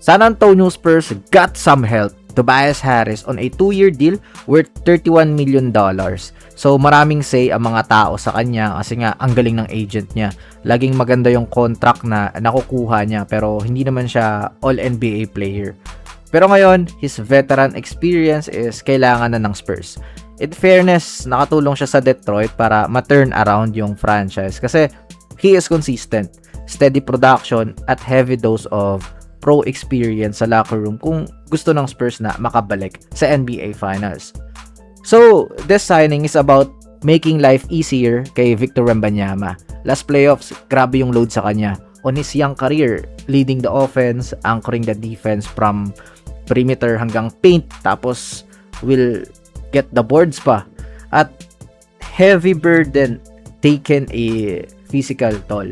San Antonio Spurs got some help. Tobias Harris on a 2-year deal worth $31 million. So maraming say ang mga tao sa kanya kasi nga ang galing ng agent niya. Laging maganda yung contract na nakukuha niya pero hindi naman siya all-NBA player. Pero ngayon, his veteran experience is kailangan na ng Spurs. In fairness, nakatulong siya sa Detroit para ma-turn around yung franchise kasi he is consistent, steady production at heavy dose of pro experience sa locker room kung gusto ng Spurs na makabalik sa NBA Finals. So, this signing is about making life easier kay Victor Wembanyama. Last playoffs, grabe yung load sa kanya. On his young career, leading the offense, anchoring the defense from perimeter hanggang paint, tapos will get the boards pa. At heavy burden taken a physical toll.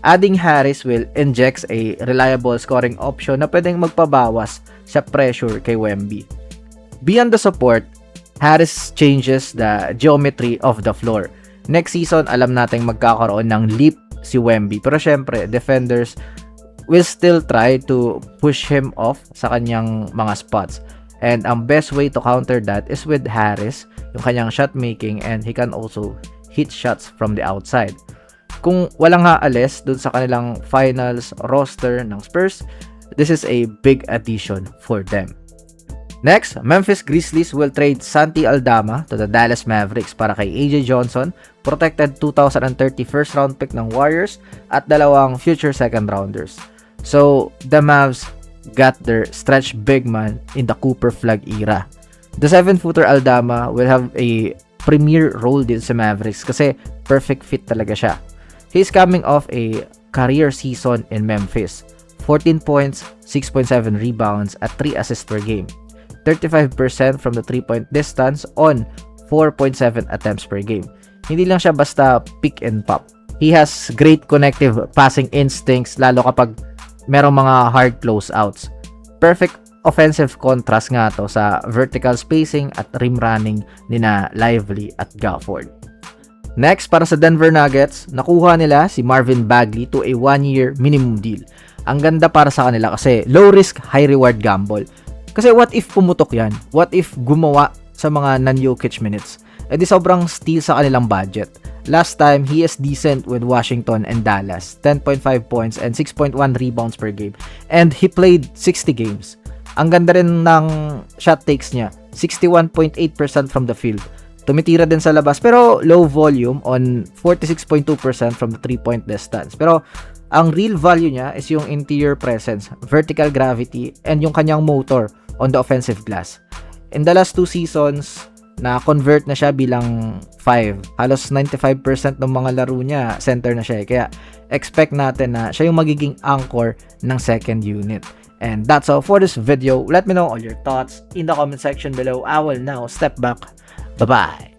Adding Harris will injects a reliable scoring option na pwedeng magpabawas sa pressure kay Wemby. Beyond the support, Harris changes the geometry of the floor. Next season, alam nating magkakaroon ng leap si Wemby. Pero syempre, defenders will still try to push him off sa kanyang mga spots. And ang best way to counter that is with Harris, yung kanyang shot making, and he can also hit shots from the outside. Kung walang aalis dun sa kanilang finals roster ng Spurs, this is a big addition for them. Next, Memphis Grizzlies will trade Santi Aldama to the Dallas Mavericks para kay AJ Johnson, protected 2030 first round pick ng Warriors at 2 future second rounders. So, the Mavs got their stretch big man in the Cooper Flag era. The 7-footer Aldama will have a premier role din sa Mavericks kasi perfect fit talaga siya. He's coming off a career season in Memphis. 14 points, 6.7 rebounds at 3 assists per game. 35% from the 3-point distance on 4.7 attempts per game. Hindi lang siya basta pick and pop. He has great connective passing instincts lalo kapag merong mga hard closeouts. Perfect offensive contrast nga to sa vertical spacing at rim running nina Lively at Gafford. Next, para sa Denver Nuggets, nakuha nila si Marvin Bagley to a 1-year minimum deal. Ang ganda para sa kanila kasi low risk, high reward gamble. Kasi what if pumutok yan? What if gumawa sa mga non-Jokic minutes? E di sobrang steal sa kanilang budget. Last time, he is decent with Washington and Dallas. 10.5 points and 6.1 rebounds per game. And he played 60 games. Ang ganda rin ng shot takes niya. 61.8% from the field. Tumitira din sa labas pero low volume on 46.2% from the 3-point distance. Pero ang real value niya is yung interior presence, vertical gravity, and yung kanyang motor on the offensive glass. In the last 2 seasons, na-convert na siya bilang 5. Halos 95% ng mga laro niya, center na siya. Kaya expect natin na siya yung magiging anchor ng second unit. And that's all for this video. Let me know all your thoughts in the comment section below. I will now step back. Bye-bye.